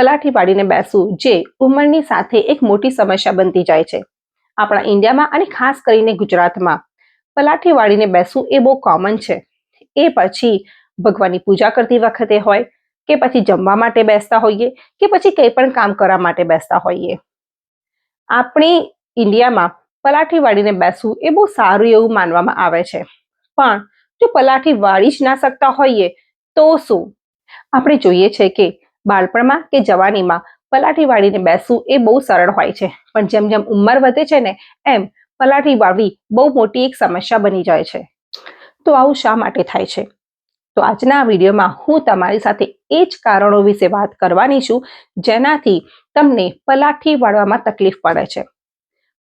પલાઠી વાળીને બેસવું જે ઉંમરની સાથે એક મોટી સમસ્યા બનતી જાય છે. આપણા ઇન્ડિયામાં અને ખાસ કરીને ગુજરાતમાં પલાઠી વાળીને બેસવું એ બહુ કોમન છે. એ પછી ભગવાનની પૂજા કરતી વખતે હોય કે પછી જમવા માટે બેસતા હોઈએ કે પછી કંઈ પણ કામ કરવા માટે બેસતા હોઈએ. આપણી ઇન્ડિયામાં પલાઠી વાળીને બેસવું એ બહુ સારું એવું માનવામાં આવે છે. પણ જો પલાઠી વાળી જ ના શકતા હોઈએ તો શું? આપણે જોઈએ છે કે બાળપણમાં કે જવાનીમાં પલાઠી વાળીને બેસવું એ બહુ સરળ હોય છે, પણ જેમ જેમ ઉંમર વધે છે ને એમ પલાઠી વાળવી બહુ મોટી એક સમસ્યા બની જાય છે. તો આવું શા માટે થાય છે? તો આજના વિડીયોમાં હું તમારી સાથે એ જ કારણો વિશે વાત કરવાની છું જેનાથી તમને પલાઠી વાળવામાં તકલીફ પડે છે.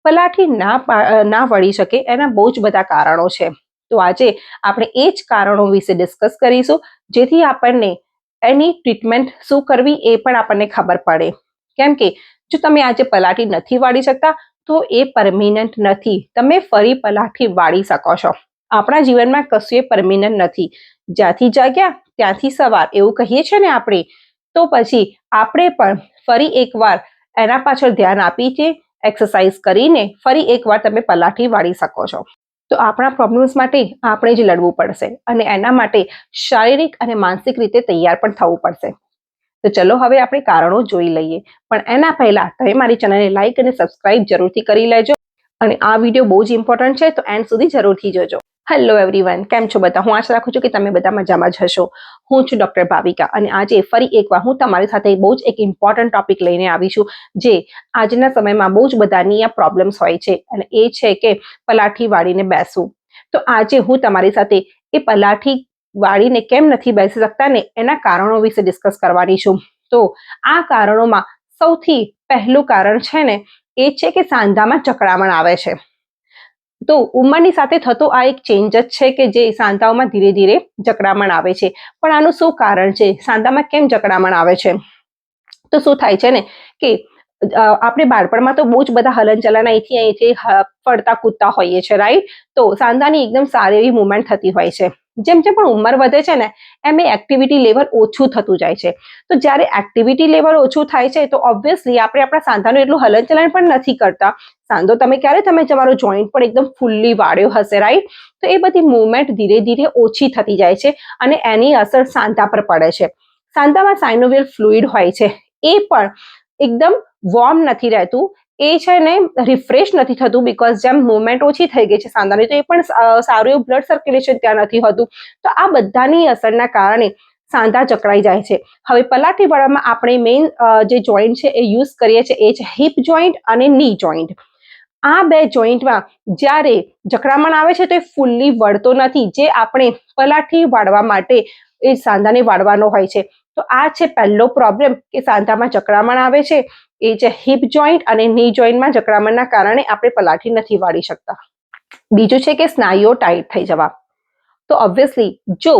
પલાઠી ના વળી શકે એના બહુ જ બધા કારણો છે. તો આજે આપણે એ જ કારણો વિશે ડિસ્કસ કરીશું જેથી આપણને એની ટ્રીટમેન્ટ શું કરવી એ પણ આપણને ખબર પડે. કેમ કે જો તમે આજે પલાઠી નથી વાળી શકતા તો એ પરમિનન્ટ નથી. તમે ફરી પલાઠી વાળી શકો છો. આપણા જીવનમાં કશું એ પરમિનન્ટ નથી. જ્યાંથી જાગ્યા ત્યાંથી સવાર એવું કહીએ છીએ ને આપણે, તો પછી આપણે પણ ફરી એકવાર એના પાછળ ધ્યાન આપીને એક્સરસાઇઝ કરીને ફરી એકવાર તમે પલાઠી વાળી શકો છો. તો આપણા પ્રોબ્લેમ્સ માટે આપણે જ લડવું પડશે અને એના માટે શારીરિક અને માનસિક રીતે તૈયાર પણ થવું પડશે. તો ચલો હવે આપણે કારણો જોઈ લઈએ. પણ એના પહેલા તમે મારી ચેનલને લાઈક અને સબસ્ક્રાઇબ જરૂરથી કરી લેજો અને આ વિડીયો બહુ જ ઇમ્પોર્ટન્ટ છે તો એન્ડ સુધી જરૂરથી જોજો. હેલો એવરીવન, કેમ છો બધા? હું આશા રાખું છું કે તમે બધા મજામાં જ હશો. હું છું ડોક્ટર ભાવિકા અને આજે ફરી એકવાર હું તમારી સાથે બહુ જ એક ઇમ્પોર્ટન્ટ ટોપિક લઈને આવી છું જે આજના સમયમાં બહુ જ બધાની આ પ્રોબ્લેમ્સ હોય છે અને એ છે કે પલાઠી વાળીને બેસવું. તો આજે હું તમારી સાથે એ પલાઠી વાળીને કેમ નથી બેસી શકતા ને એના કારણો વિશે ડિસ્કસ કરવાની છું. તો આ કારણોમાં સૌથી પહેલું કારણ છે ને એ છે કે સાંધામાં જકડામણ આવે છે. તો ઉંમરની સાથે થતો આ એક ચેન્જ જ છે કે જે સાંધાઓમાં ધીરે ધીરે જકડામણ આવે છે. પણ આનું શું કારણ છે? સાંધામાં કેમ જકડામણ આવે છે? તો શું થાય છે ને કે આપણે બાળપણમાં તો બહુ જ બધા હલનચલન અહીંથી ફરતા કૂદતા હોઈએ છીએ, રાઈટ? તો સાંધાની એકદમ સારી એવી મુવમેન્ટ થતી હોય છે. જેમ જેમ પણ ઉંમર વધે છે ને એમ એ એક્ટિવિટી લેવલ ઓછું થતું જાય છે. તો જ્યારે એક્ટિવિટી લેવલ ઓછું થાય છે તો ઓબ્વિયસલી આપણે આપણા સાંધાનું એટલું હલનચલન પણ નથી કરતા. સાંધો તમે તમારો જોઈન્ટ પણ એકદમ ફૂલ્લી વાળ્યો હશે, રાઈટ? તો એ બધી મુવમેન્ટ ધીરે ધીરે ઓછી થતી જાય છે અને એની અસર સાંધા પર પડે છે. સાંધામાં સાઇનોવિયલ ફ્લુઇડ હોય છે એ પણ એકદમ વોર્મ નથી રહેતું. એ છે ને રિફ્રેશ નથી થતું બીકોઝ જેમ મુવમેન્ટ ઓછી થઈ ગઈ છે સાંધાની તો એ પણ સારું એવું બ્લડ સર્ક્યુલેશન ત્યાં નથી હોતું. તો આ બધાની અસરના કારણે સાંધા જકડાઈ જાય છે. હવે પલાઠી વાળવામાં આપણે મેઇન જે જોઈન્ટ છે એ યુઝ કરીએ છીએ એ છે હિપ જોઈન્ટ અને ની જોઈન્ટ. આ બે જોઈન્ટમાં જ્યારે જકડામણ આવે છે તો એ ફૂલ્લી વળતો નથી જે આપણે પલાઠી વાળવા માટે એ સાંધાને વાળવાનો હોય છે. તો આ છે પહેલો પ્રોબ્લેમ કે સાંધામાં જકડામણ આવે છે. એ છે હિપ જોઈન્ટ અને ની જોઈન્ટમાં જકડામણના કારણે આપણે પલાઠી નથી વાળી શકતા. બીજું છે કે સ્નાયુઓ ટાઈટ થઈ જવા. તો ઓબ્વિયસલી જો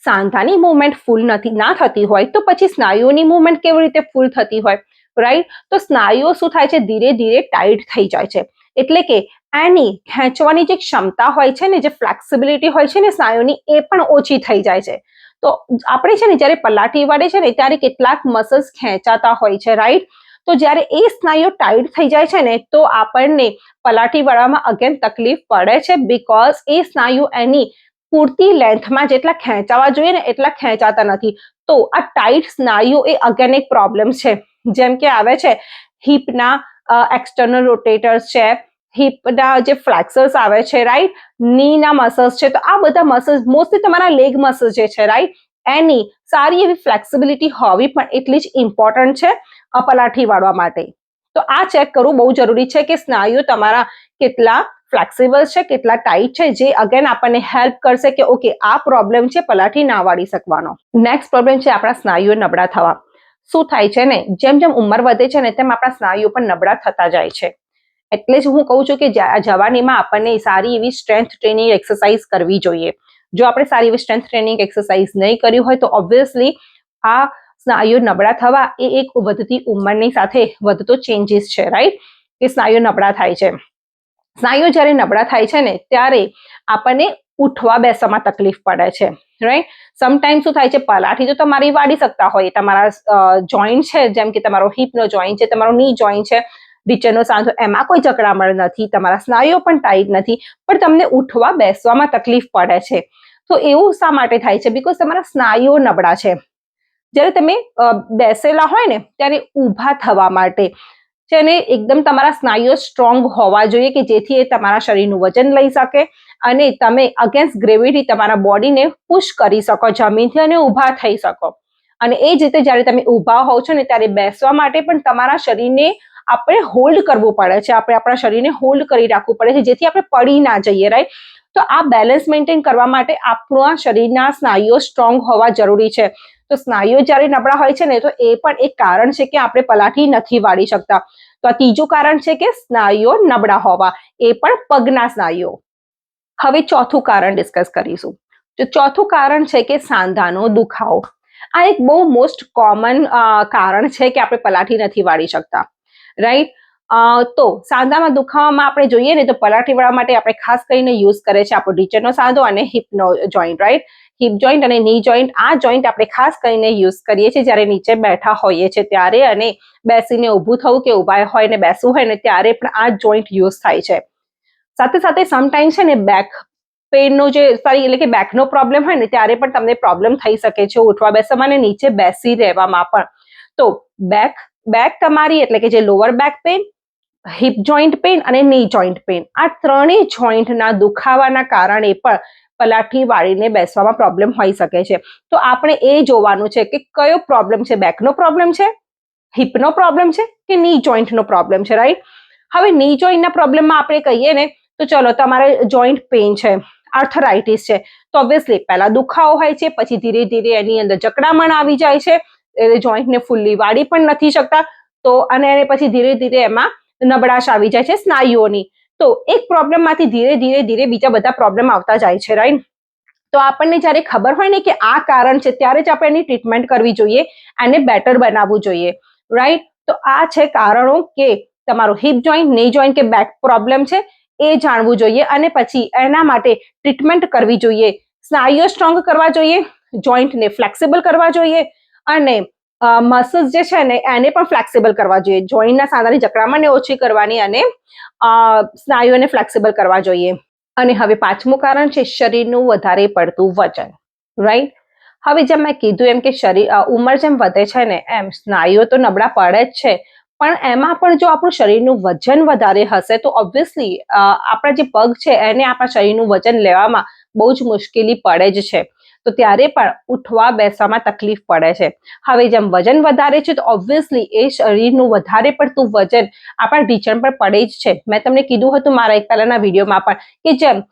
સાંધાની મુવમેન્ટ ફૂલ ના થતી હોય તો પછી સ્નાયુઓની મુવમેન્ટ કેવી રીતે ફૂલ થતી હોય, રાઈટ? તો સ્નાયુઓ શું થાય છે? ધીરે ધીરે ટાઈટ થઈ જાય છે. એટલે કે એની ખેંચવાની જે ક્ષમતા હોય છે ને, જે ફ્લેક્સિબિલિટી હોય છે ને સ્નાયુની, એ પણ ઓછી થઈ જાય છે. તો આપણે છે ને જ્યારે પલાઠી વાળીએ છે ને ત્યારે કેટલાક મસલ્સ ખેંચાતા હોય છે, રાઈટ? તો જ્યારે એ સ્નાયુઓ ટાઈટ થઈ જાય છે ને તો આપણને પલાઠી વાળવામાં અગેન તકલીફ પડે છે બીકોઝ એ સ્નાયુ એની પૂરતી લેન્થમાં જેટલા ખેંચાવા જોઈએ ને એટલા ખેંચાતા નથી. તો આ ટાઈટ સ્નાયુ એ અગેન એક પ્રોબ્લેમ છે. જેમ કે આવે છે હિપના એક્સટર્નલ રોટેટર્સ છે, હિપના જે ફ્લેક્સર્સ આવે છે, રાઈટ? નીના મસલ્સ છે. તો આ બધા મસલ્સ મોસ્ટલી તમારા લેગ મસલ્સ જે છે, રાઈટ? એની સારી એવી ફ્લેક્સિબિલિટી હોવી પણ એટલી જ ઇમ્પોર્ટન્ટ છે પલાઠી વાળવા માટે. તો આ ચેક કરવું બહુ જરૂરી છે કે સ્નાયુ તમારા કેટલા ફ્લેક્સિબલ છે, કેટલા ટાઈટ છે, જે અગેન આપણને હેલ્પ કરશે કે ઓકે આ પ્રોબ્લેમ છે પલાઠી ના વાળી શકવાનો. નેક્સ્ટ પ્રોબ્લેમ છે આપણા સ્નાયુઓ નબળા થવા. શું થાય છે ને જેમ જેમ ઉંમર વધે છે ને તેમ આપણા સ્નાયુઓ પણ નબળા થતા જાય છે. એટલે જ હું કહું છું કે જવાનીમાં આપણને સારી એવી સ્ટ્રેન્થ ટ્રેનિંગ એક્સરસાઇઝ કરવી જોઈએ. જો આપણે સારી એવી સ્ટ્રેન્થ ટ્રેનિંગ એક્સરસાઇઝ નહીં કરી હોય તો ઓબ્વિયસલી આ સ્નાયુઓ નબળા થવા એ એક વધતી ઉંમરની સાથે વધતો ચેન્જીસ છે, રાઈટ? કે સ્નાયુઓ નબળા થાય છે. સ્નાયુઓ જ્યારે નબળા થાય છે ને ત્યારે આપણને ઉઠવા બેસવામાં તકલીફ પડે છે, રાઈટ. સમટાઈમ શું થાય છે, પલાઠી તો તમારી વાળી શકતા હોય, તમારા જોઈન્ટ છે, જેમ કે તમારો હિપનો જોઈન્ટ છે, તમારો ની જોઈન્ટ છે, ઢીચરનો સાંધો, એમાં કોઈ જકડામણ નથી, તમારા સ્નાયુઓ પણ ટાઈટ નથી, પણ તમને ઉઠવા બેસવામાં તકલીફ પડે છે. તો એવું શા માટે થાય છે? બીકોઝ તમારા સ્નાયુઓ નબળા છે. જ્યારે તમે બેસેલા હોય ને ત્યારે ઊભા થવા માટે જેને એકદમ તમારા સ્નાયુઓ સ્ટ્રોંગ હોવા જોઈએ કે જેથી એ તમારા શરીરનું વજન લઈ શકે અને તમે અગેન્સ્ટ ગ્રેવિટી તમારા બોડીને પુશ કરી શકો જમીનથી અને ઊભા થઈ શકો. અને એ જ રીતે જ્યારે તમે ઊભા હોવ છો ને ત્યારે બેસવા માટે પણ તમારા શરીરને આપણે હોલ્ડ કરવું પડે છે, આપણે આપણા શરીરને હોલ્ડ કરી રાખવું પડે છે જેથી આપણે પડી ના જઈએ, રાઈટ. તો આ બેલેન્સ મેન્ટેન કરવા માટે આપણા શરીરના સ્નાયુઓ સ્ટ્રોંગ હોવા જરૂરી છે. તો સ્નાયુઓ જ્યારે નબળા હોય છે ને તો એ પણ એક કારણ છે કે આપણે પલાઠી નથી વાળી શકતા. તો આ ત્રીજું કારણ છે કે સ્નાયુઓ નબળા હોવા, એ પણ પગના સ્નાયુઓ. હવે ચોથું કારણ ડિસ્કસ કરીશું. તો ચોથું કારણ છે કે સાંધાનો દુખાવો. આ એક બહુ મોસ્ટ કોમન કારણ છે કે આપણે પલાઠી નથી વાળી શકતા, રાઈટ. તો સાંધામાં દુખાવામાં આપણે જોઈએ ને તો પલાઠી વાળવા માટે આપણે ખાસ કરીને યુઝ કરે છે આપણો ઢીચરનો સાંધો અને હિપનો જોઈન્ટ, રાઈટ. હિપ જોઈન્ટ અને ની જોઈન્ટ, આ જોઈન્ટ આપણે ખાસ કરીને યુઝ કરીએ છીએ જ્યારે નીચે બેઠા હોઈએ છીએ ત્યારે, અને બેસીને ઊભું થવું કે ઊભા હોય ને બેસવું હોય ને ત્યારે પણ આ જોઈન્ટ યુઝ થાય છે. સાથે સાથે સમટાઈમ છે ને બેક પેઇનનો એટલે કે બેકનો પ્રોબ્લેમ હોય ને ત્યારે પણ તમને પ્રોબ્લેમ થઈ શકે છે ઉઠવા બેસવામાં અને નીચે બેસી રહેવામાં પણ. તો બેક તમારી એટલે કે જે lower back pain, hip joint pain અને ની જોઈન્ટ પેઇન, આ ત્રણેય જોઈન્ટના દુખાવાના કારણે પણ પલાઠી વાળીને બેસવામાં પ્રોબ્લેમ હોઈ શકે છે. તો આપણે એ જોવાનું છે કે કયો પ્રોબ્લેમ છે, બેકનો પ્રોબ્લેમ છે, હિપનો પ્રોબ્લેમ છે કે ની જોઈન્ટનો પ્રોબ્લેમ છે, રાઈટ. હવે ની જોઈન્ટના પ્રોબ્લેમમાં આપણે કહીએ ને તો ચલો તમારે જોઈન્ટ પેઇન છે, આર્થરાઇટિસ છે, તો ઓબ્વિયસલી પહેલા દુખાવો હોય છે, પછી ધીરે ધીરે એની અંદર જકડામણ આવી જાય છે, જોઈન્ટને ફૂલ્લી વાળી પણ નથી શકતા, તો અને પછી ધીરે ધીરે એમાં નબળાશ આવી જાય છે સ્નાયુઓની. તો એક પ્રોબ્લેમમાંથી ધીરે ધીરે ધીરે બીજા બધા પ્રોબ્લેમ આવતા જાય છે, રાઈટ. તો આપણને જ્યારે ખબર હોય ને કે આ કારણ છે ત્યારે જ આપણે એની ટ્રીટમેન્ટ કરવી જોઈએ, એને બેટર બનાવવું જોઈએ, રાઈટ. તો આ છે કારણો કે તમારો હિપ જોઈન્ટ, ની જોઈન્ટ કે બેક પ્રોબ્લેમ છે એ જાણવું જોઈએ અને પછી એના માટે ટ્રીટમેન્ટ કરવી જોઈએ, સ્નાયુઓ સ્ટ્રોંગ કરવા જોઈએ, જોઈન્ટને ફ્લેક્સિબલ કરવા જોઈએ અને મસલ્સ જે છે ને એને પણ ફ્લેક્સિબલ કરવા જોઈએ, જોઈન્ટના સાંધાની જકડામણને ઓછી કરવાની અને સ્નાયુઓને ફ્લેક્સિબલ કરવા જોઈએ. અને હવે પાંચમું કારણ છે શરીરનું વધારે પડતું વજન, રાઈટ. હવે જેમ મેં કીધું એમ કે ઉંમર જેમ વધે છે ને એમ સ્નાયુઓ તો નબળા પડે જ છે, પણ એમાં પણ જો આપણું શરીરનું વજન વધારે હશે તો ઓબ્વિયસલી આપણા જે પગ છે એને આપણા શરીરનું વજન લેવામાં બહુ જ મુશ્કેલી પડે જ છે. તો ત્યારે પણ ઉઠવા બેસવામાં તકલીફ પડે છે. હવે જેમ વજન વધારે છે તો ઓબ્વિયસલી એ શરીરનું વધારે પડતું વજન આપણા ઢીંચણ પર પડે જ છે. મેં તમને કીધું હતું મારા એક પહેલાના વિડીયોમાં પણ કે જેમ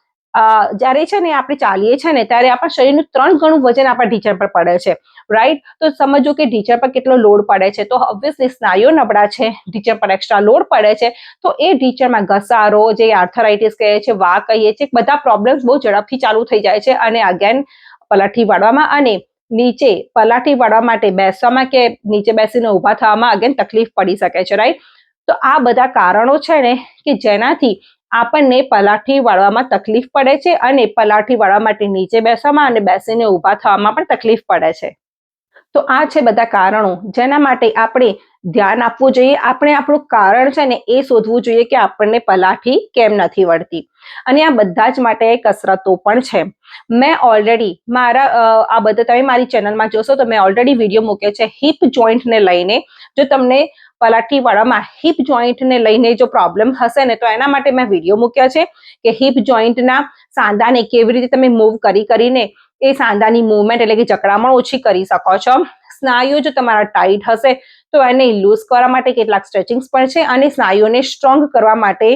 જ્યારે છે ને આપણે ચાલીએ છીએ ને ત્યારે આપણા શરીરનું 3 ગણું વજન આપણા ઢીંચણ પર પડે છે, રાઈટ. તો સમજો કે ઢીંચણ પર કેટલો લોડ પડે છે, તો ઓબ્વિયસલી સ્નાયુઓ નબળા છે, ઢીંચણ પર એક્સ્ટ્રા લોડ પડે છે, તો એ ઢીંચણમાં ઘસારો, જે આર્થરાઇટિસ કહે છે, વા કહીએ છીએ, બધા પ્રોબ્લેમ્સ બહુ ઝડપથી ચાલુ થઈ જાય છે અને અગેન પલાઠી વાળવામાં અને નીચે પલાઠી વાળવા માટે બેસવામાં કે નીચે બેસીને ઊભા થવામાં અગેન તકલીફ પડી શકે છે, રાઈટ. તો આ બધા કારણો છે ને કે જેનાથી આપણને પલાઠી વાળવામાં તકલીફ પડે છે અને પલાઠી વાળવા માટે નીચે બેસવામાં અને બેસીને ઊભા થવામાં પણ તકલીફ પડે છે. તો આ છે બધા કારણો જેના માટે આપણે ધ્યાન આપવું જોઈએ. આપણે આપણું કારણ છે ને એ શોધવું જોઈએ કે આપણને પલાઠી કેમ નથી વળતી, અને આ બધા જ માટે કસરતો પણ છે. મેં ઓલરેડી આ બધા તમે મારી ચેનલમાં જોશો તો મેં ઓલરેડી વિડીયો મૂક્યો છે હિપ જોઈન્ટને લઈને. જો તમને પલાઠી વાળવામાં હિપ જોઈન્ટને લઈને જો પ્રોબ્લેમ હશે ને તો એના માટે મેં વિડીયો મૂક્યા છે કે હિપ જોઈન્ટના સાંધાને કેવી રીતે તમે મૂવ કરીને એ સાંધાની મૂવમેન્ટ એટલે કે જકડામણ ઓછી કરી શકો છો. સ્નાયુઓ જો તમારા ટાઈટ હશે તો એને લૂઝ કરવા માટે કેટલાક સ્ટ્રેચિંગ્સ પણ છે અને સ્નાયુઓને સ્ટ્રોંગ કરવા માટે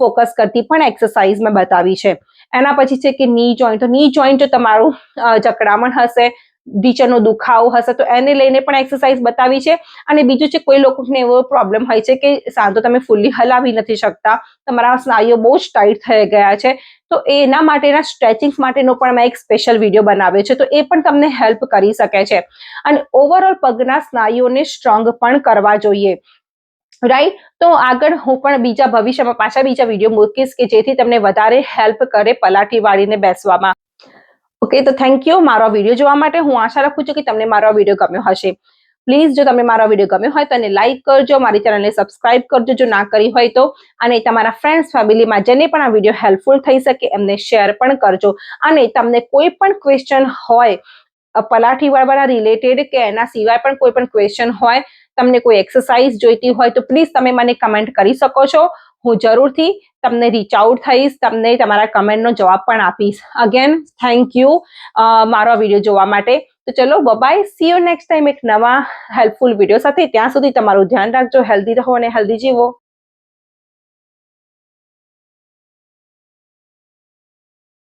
ફોકસ કરતી પણ એક્સરસાઇઝ મેં બતાવી છે. એના પછી છે કે ની જોઈન્ટ, તો ની જોઈન્ટ જો તમારું જકડામણ હશે, ઢીંચણનો દુખાવો હશે તો એને લઈને પણ એક્સરસાઇઝ બતાવી છે. અને બીજું છે કોઈ લોકોને એવો પ્રોબ્લેમ હોય છે કે સાંધો તમે ફૂલ્લી હલાવી નથી શકતા, તમારા સ્નાયુઓ બહુ જ ટાઈટ થઈ ગયા છે, તો એના માટેના સ્ટ્રેચિંગ્સ માટેનો પણ મેં એક સ્પેશિયલ વિડીયો બનાવ્યો છે, તો એ પણ તમને હેલ્પ કરી શકે છે. અને ઓવરઓલ પગના સ્નાયુઓને સ્ટ્રોંગ પણ કરવા જોઈએ. રાઈટ. તો આગળ હું પણ ભવિષ્યમાં પાછા બીજા વિડીયો મૂકીશ કે જેથી તમને વધારે હેલ્પ કરે પલાઠી વાળીને બેસવામાં. ઓકે, તો થેન્ક યુ મારો વિડીયો જોવા માટે. હું આશા રાખું છું કે તમને મારો વિડીયો ગમ્યો હશે. પ્લીઝ જો તમે મારો વિડીયો ગમ્યો હોય તો એને લાઈક કરજો, મારી ચેનલને સબસ્ક્રાઇબ કરજો જો ના કરી હોય તો, અને તમારા ફ્રેન્ડ્સ ફેમિલીમાં જેને પણ આ વિડીયો હેલ્પફુલ થઈ શકે એમને શેર પણ કરજો. અને તમને કોઈ પણ ક્વેશ્ચન હોય પલાઠી વાળવાના રિલેટેડ કે એના સિવાય પણ કોઈ પણ ક્વેશ્ચન હોય, તમને કોઈ એક્સરસાઇઝ જોઈતી હોય તો પ્લીઝ તમે મને કમેન્ટ કરી શકો છો. હું જરૂરથી તમને રીચ આઉટ થઈશ, તમને તમારા કમેન્ટનો જવાબ પણ આપીશ. અગેન થેન્ક યુ મારો વિડીયો જોવા માટે. તો ચલો bye, see you next time એક નવા હેલ્પફુલ વિડીયો સાથે. ત્યાં સુધી તમારું ધ્યાન રાખજો, હેલ્ધી રહો અને હેલ્ધી જીવો.